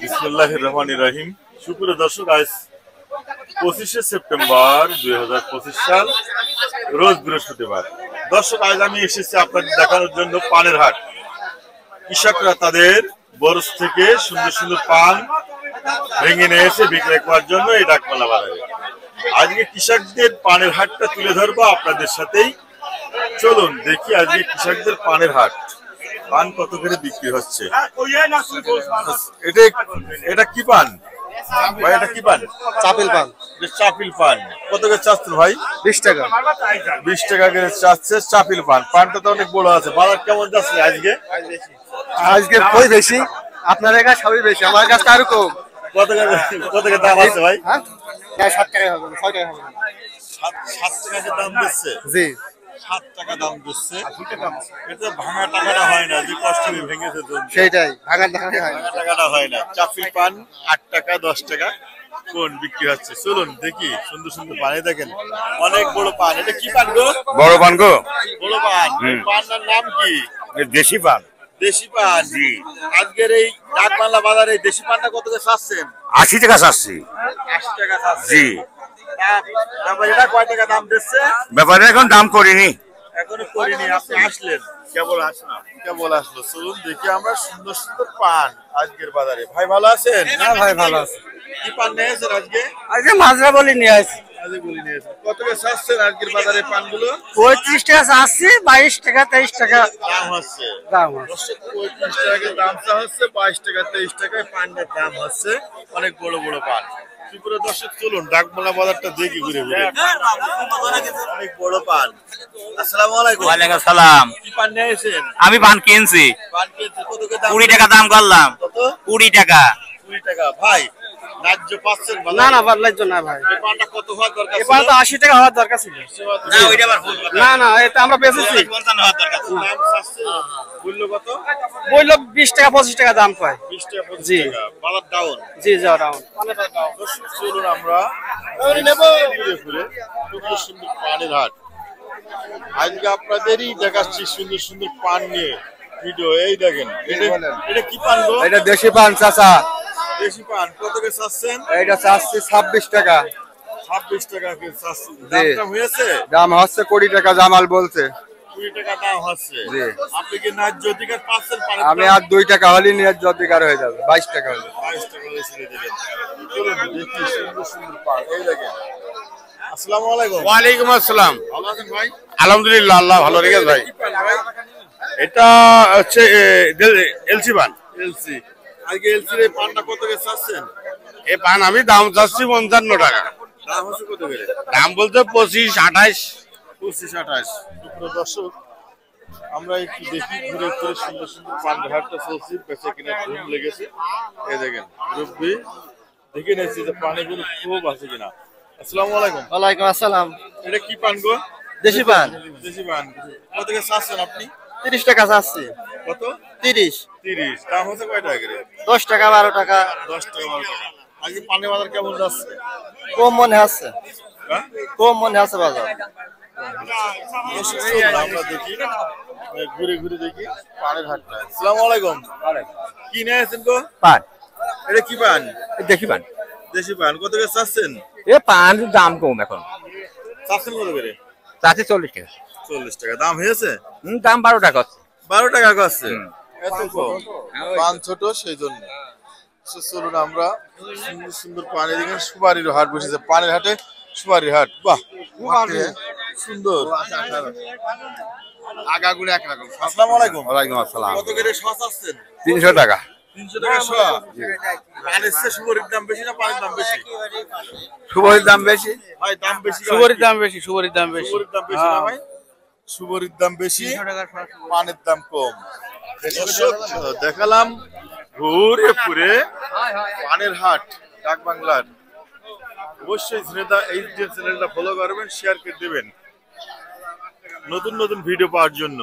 বিসমিল্লাহির রহমানির রহিম। সুপ্রিয় দর্শক, আজ 25শে সেপ্টেম্বর 2025 সাল, রোজ বৃহস্পতিবার। দর্শক, আজ আমি এসেছি আপনাদের দেখানোর জন্য পানের হাট। কৃষকরা তাদের বরজ থেকে সুন্দর সুন্দর পান ভেঙে নিয়ে এসে বিক্রয় করার জন্য এই ডাকমালা বাজারে। আজকে কৃষকদের পানের হাটটা তুলে ধরবো আপনাদের সাথেই। চলুন দেখি আজকে কৃষকদের পানের হাট। পান কত করে বিক্রি হচ্ছে? এটা কি পান ভাই? এটা কি পান? চাপিল পান। চাপিল পান কত করে চাচ্ছেন ভাই? 20 টাকা। 20 টাকা করে চাচ্ছে চাপিল পান। পানটা তো অনেক বড় আছে। বাজার কেমন যাচ্ছে আজকে? আজকে কই বেশি, আপনার এখানে সবই বেশি, আমার কাছে আরো কম। কত করে দাম আছে ভাই? 7 টাকা হবে, 6 টাকা হবে। 7 টাকা দাম দিচ্ছে? জি, 7 টাকা দাম দিচ্ছে। এটা ভাঙা টাকাটা হয় না, যে কষ্ট করে ভেঙেছে সেইটাই ভাঙা টাকা হয়, ভাঙা টাকাটা হয় না। চাপিল পান 8 টাকা 10 টাকা কোন বিক্রি হচ্ছে। চলুন দেখি। সুন্দর সুন্দর পান দেখেন, অনেক বড় পান। এটা কি পান গো? বড় পান গো। বড় পান। পানটার নাম কি? দেশি পান। দেশি পান। জি। আজকের এই ডাকবাংলা বাজারে এই দেশি পানটা কত করে চাচ্ছেন? 80 টাকা চাচ্ছি। 80 টাকা চাচ্ছেন? জি। তারপর এটা কয় টাকা দাম দিচ্ছে? ব্যাপারে এখন দাম করিনি, এখনো করিনি। আপনি আসলেন, কেবল আসলো। চলুন দেখি আমরা সুন্দর সুন্দর পান আজকের বাজারে। ভাই ভালো আছেন? হ্যাঁ ভাই ভালো আছে। কি পান নিয়েছেন আজকে? আজকে মাজরা বলি নিয়ে আসি। আজকে বলি নিয়েছেন। কত করে চাচ্ছেন আজকের বাজারে পানগুলো? 35 টাকা চাচ্ছি, 22 টাকা 23 টাকা দাম হচ্ছে। দাম আছে। 35 টাকা দাম চা হচ্ছে, 22 টাকা 23 টাকায় পানের দাম হচ্ছে। অনেক বড় বড় পান। সুপ্রিয় দর্শক, চলুন ডাকবাংলা বাজারটা দেখি ঘুরে ঘুরে। অনেক বড় পান। আসসালামু আলাইকুম। ওয়ালাইকুম সালাম। কি পান নিয়েছেন? আমি পান কিনছি, পান কিনছে কত করে দাম? 20 টাকা দাম করলাম। কত? 20 টাকা। 20 টাকা। ভাই ন্যায্য পাচ্ছেন? না না, বদলাইছ না ভাই। এই পানটা কত হওয়ার দরকার ছিল? এবার তো 80 টাকা হওয়ার দরকার ছিল। না, ওইটা আবার ভুল কথা। না না, এটা আমরা বেচেছি। 55 হওয়ার দরকার ছিল। দাম চাচ্ছে মূল্য কত? বললো 20 টাকা 25 টাকা দাম কয়। 20 টাকা 25 জি। টাকা। বাজার ডাউন। জি যাও ডাউন। চলুন আমরা ঘুরে ঘুরে সুন্দর সুন্দর পানের হাট। আজকে আপনাদেরই দেখাচ্ছি সুন্দর সুন্দর পান নিয়ে ভিডিও। এই দেখেন, এটা কি পান গো? এটা দেশি পান চাচা। দেশি পান কত করে চাচ্ছেন? এটা চাচ্ছি 26 টাকা। 26 টাকা করে চাচ্ছেন। দামটা হয়েছে? দাম হচ্ছে 20 টাকা, জামাল বলছে। 20 টাকা দাম হচ্ছে। জি। আপনি কি ন্যায্য অধিকার পাচ্ছেন? আমি আর 2 টাকা হলে ন্যায্য অধিকার হয়ে যাবে, 22 টাকা হলে। 22 টাকা হলে ছেড়ে দেবেন। চলুন দেখি সুন্দর সুন্দর পান। এই দেখেন। আসসালামু আলাইকুম। ওয়ালাইকুম আসসালাম। ভালো আছেন ভাই? আলহামদুলিল্লাহ, আল্লাহ ভালো রেখেছে ভাই। কি পান ভাই? এটা হচ্ছে এলসি পান। এলসি। আজকে এলসির এই পানটা কত করে চাচ্ছেন? এই পান আমি দাম চাচ্ছি 55 টাকা। দাম হচ্ছে কত করে? দাম বলতে 25, 28। 25, 28। সুপ্রিয় দর্শক, আমরা একটু দেখি ঘুরে ঘুরে সুন্দর সুন্দর পান ঘাটটা চলছি। বেচা কিনা ধুম লেগেছে। এই দেখেন মুরব্বি দেখে নিচ্ছি যে পানিগুলো খুব আছে কিনা। আসসালামু আলাইকুম। ওয়ালাইকুম আসসালাম। এটা কি পান গো? দেশি পান। দেশি পান। কত করে চাচ্ছেন আপনি? 30 টাকা চাচ্ছি। কত? 30। 30। দাম হচ্ছে কয় টাকা করে? 10 টাকা 12 টাকা। 10 টাকা 12 টাকা। আজকে পানের বাজার কেমন যাচ্ছে? কম মনে হচ্ছে, হ্যাঁ? কম মনে হচ্ছে বাজার। আমরা দেখি ঘুরে ঘুরে দেখি পানের হাটটা। আসসালামু আলাইকুম। কি নিয়েছেন গো? পান এটা কি পান? দেখি পান। দেশি পান। কত করে চাচ্ছেন? এ পান দাম কম এখন, চাচ্ছেন কত করে? চাচ্ছি 40 টাকা। 40 টাকা। দাম হয়েছে? দাম 12 টাকা। 12 টাকা করছে। এত কম? পান ছোট, সেই জন্য। চলুন আমরা সুন্দর সুন্দর পানের এখানে সুপারির হাট বসেছে। পানের হাটে সুপারির হাট। বাহ, সুন্দর। আগাগুলো একরকম। আসসালামু আলাইকুম। ওয়ালাইকুম আসসালাম। কত করে শস আছেন? 300 টাকা। 300 টাকা শোয়া। পানের চেয়ে সুপারির দাম বেশি না পানের দাম বেশি? সুবরির দাম বেশি। ভাই দাম বেশি। সুবরির দাম বেশি, সুবরির দাম বেশি। সুপারির দাম বেশি না ভাই? সুপারির দাম বেশি, পানের দাম কম। দর্শক, দেখালাম ঘুরে ঘুরে পানের হাট ডাকবাংলার। অবশ্যই এই চ্যানেলটা ফলো করবেন, শেয়ার করে দেবেন নতুন নতুন ভিডিও পাওয়ার জন্য।